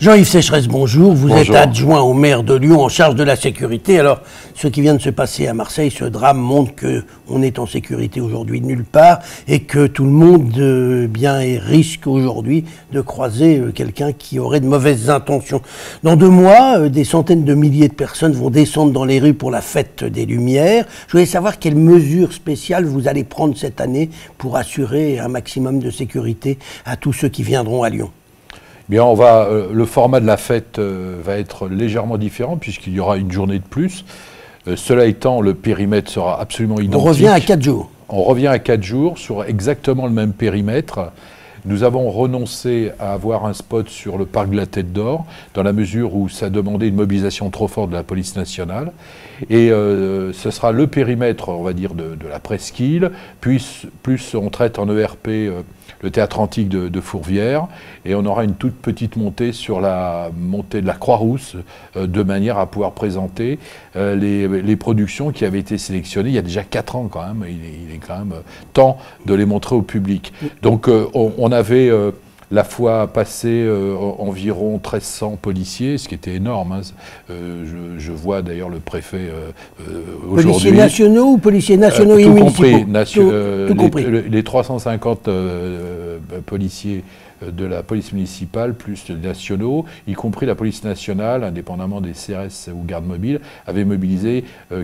Jean-Yves Sécheresse, bonjour. Vous Bonjour. êtes adjoint au maire de Lyon en charge de la sécurité. Alors, ce qui vient de se passer à Marseille, ce drame montre qu'on est en sécurité aujourd'hui nulle part et que tout le monde risque aujourd'hui de croiser quelqu'un qui aurait de mauvaises intentions. Dans 2 mois, des centaines de milliers de personnes vont descendre dans les rues pour la fête des Lumières. Je voulais savoir quelles mesures spéciales vous allez prendre cette année pour assurer un maximum de sécurité à tous ceux qui viendront à Lyon. Bien, le format de la fête va être légèrement différent puisqu'il y aura une journée de plus. Cela étant, le périmètre sera absolument identique. On revient à 4 jours. On revient à 4 jours sur exactement le même périmètre. Nous avons renoncé à avoir un spot sur le parc de la Tête d'Or, dans la mesure où ça demandait une mobilisation trop forte de la police nationale. Et ce sera le périmètre, on va dire, de la presqu'île, plus on traite en ERP le théâtre antique de Fourvière, et on aura une toute petite montée sur la montée de la Croix-Rousse, de manière à pouvoir présenter les productions qui avaient été sélectionnées il y a déjà 4 ans quand même. Il est quand même temps de les montrer au public. Donc on avait la fois passée environ 1300 policiers, ce qui était énorme. Hein. Je vois d'ailleurs le préfet aujourd'hui. Policiers nationaux ou policiers nationaux et municipaux? Tout compris. Les 350 policiers de la police municipale, plus les nationaux, y compris la police nationale, indépendamment des CRS ou gardes mobiles, avaient mobilisé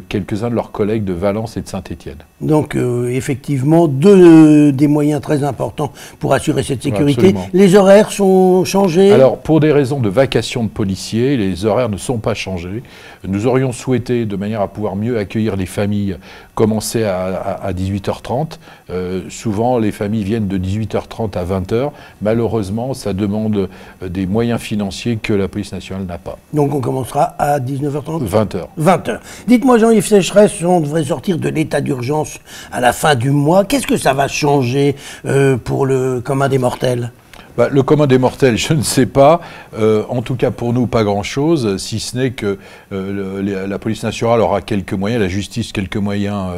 quelques-uns de leurs collègues de Valence et de Saint-Étienne. Donc effectivement, des moyens très importants pour assurer cette sécurité. Absolument. Les horaires sont changés? Alors, pour des raisons de vacation de policiers, les horaires ne sont pas changés. Nous aurions souhaité, de manière à pouvoir mieux accueillir les familles, commencer à 18h30. Souvent, les familles viennent de 18h30 à 20h. Malheureusement, ça demande des moyens financiers que la police nationale n'a pas. Donc on commencera à 19h30? 20h. 20h. Dites-moi, Jean-Yves Sécheresse, on devrait sortir de l'état d'urgence à la fin du mois. Qu'est-ce que ça va changer pour le commun des mortels? Le commun des mortels, je ne sais pas. En tout cas, pour nous, pas grand-chose, si ce n'est que la police nationale aura quelques moyens, la justice quelques moyens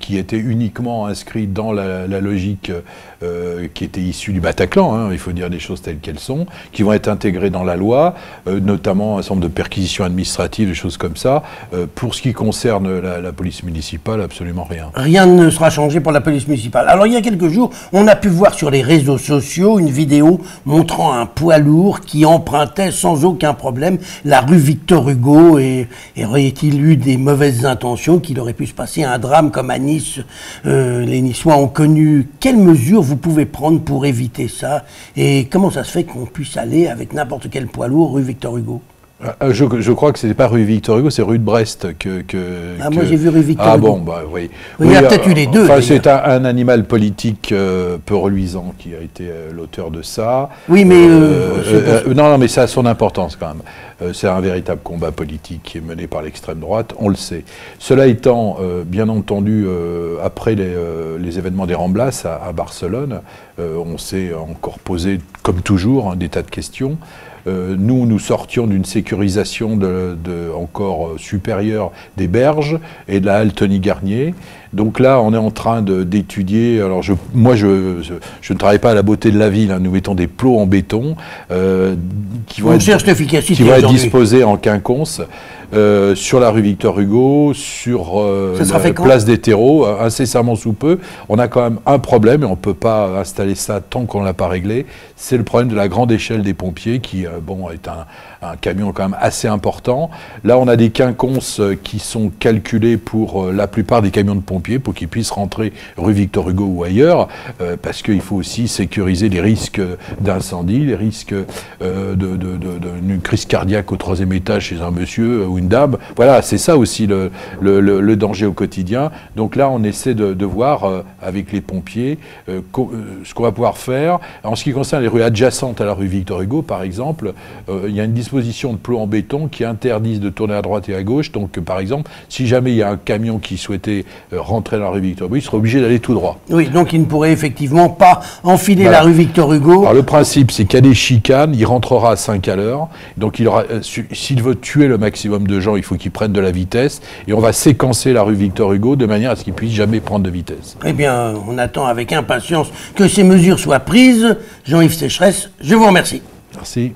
qui étaient uniquement inscrits dans la logique qui était issue du Bataclan, hein, il faut dire les choses telles qu'elles sont, qui vont être intégrées dans la loi, notamment un certain nombre de perquisitions administratives, des choses comme ça. Pour ce qui concerne la police municipale, absolument rien. Rien ne sera changé pour la police municipale. Alors il y a quelques jours, on a pu voir sur les réseaux sociaux une vidéo montrant un poids lourd qui empruntait sans aucun problème la rue Victor Hugo. Et aurait-il eu des mauvaises intentions, qu'il aurait pu se passer un drame comme à Nice? Les Niçois ont connu. Quelles mesures vous pouvez prendre pour éviter ça? Et comment ça se fait qu'on puisse aller avec n'importe quel poids lourd rue Victor Hugo? Je crois que ce n'est pas rue Victor Hugo, c'est rue de Brest moi j'ai vu rue Victor Hugo. Ah bon, bah oui. Il y a peut-être eu les deux. Enfin, c'est un animal politique peu reluisant qui a été l'auteur de ça. Oui, mais... non, mais ça a son importance quand même. C'est un véritable combat politique qui est mené par l'extrême droite, on le sait. Cela étant, bien entendu, après les événements des Ramblas à Barcelone, on s'est encore posé, comme toujours, des tas de questions. Nous sortions d'une sécurisation encore supérieure des berges et de la halle Tony-Garnier. Donc là, on est en train d'étudier. Alors moi, je ne travaille pas à la beauté de la ville. Hein. Nous mettons des plots en béton qui vont être disposés en quinconce sur la rue Victor Hugo, sur la place des Terreaux, incessamment sous peu. On a quand même un problème et on ne peut pas installer ça tant qu'on ne l'a pas réglé. C'est le problème de la grande échelle des pompiers qui est un camion quand même assez important. Là, on a des quinconces qui sont calculés pour la plupart des camions de pompiers pour qu'ils puissent rentrer rue Victor Hugo ou ailleurs, parce qu'il faut aussi sécuriser les risques d'incendie, les risques d'une crise cardiaque au 3e étage chez un monsieur ou une dame. Voilà, c'est ça aussi le danger au quotidien. Donc là, on essaie de voir avec les pompiers ce qu'on va pouvoir faire. En ce qui concerne les rues adjacentes à la rue Victor Hugo, par exemple, il y a une disposition de plots en béton qui interdisent de tourner à droite et à gauche. Donc, par exemple, si jamais il y a un camion qui souhaitait rentrer dans la rue Victor Hugo, il serait obligé d'aller tout droit. Oui, donc il ne pourrait effectivement pas enfiler la rue Victor Hugo. Alors, le principe, c'est qu'il y a des chicanes, il rentrera à 5 à l'heure. Donc, s'il veut tuer le maximum de gens, il faut qu'il prenne de la vitesse. Et on va séquencer la rue Victor Hugo de manière à ce qu'il puisse jamais prendre de vitesse. Eh bien, on attend avec impatience que ces mesures soient prises. Jean-Yves Sécheresse, je vous remercie. Merci.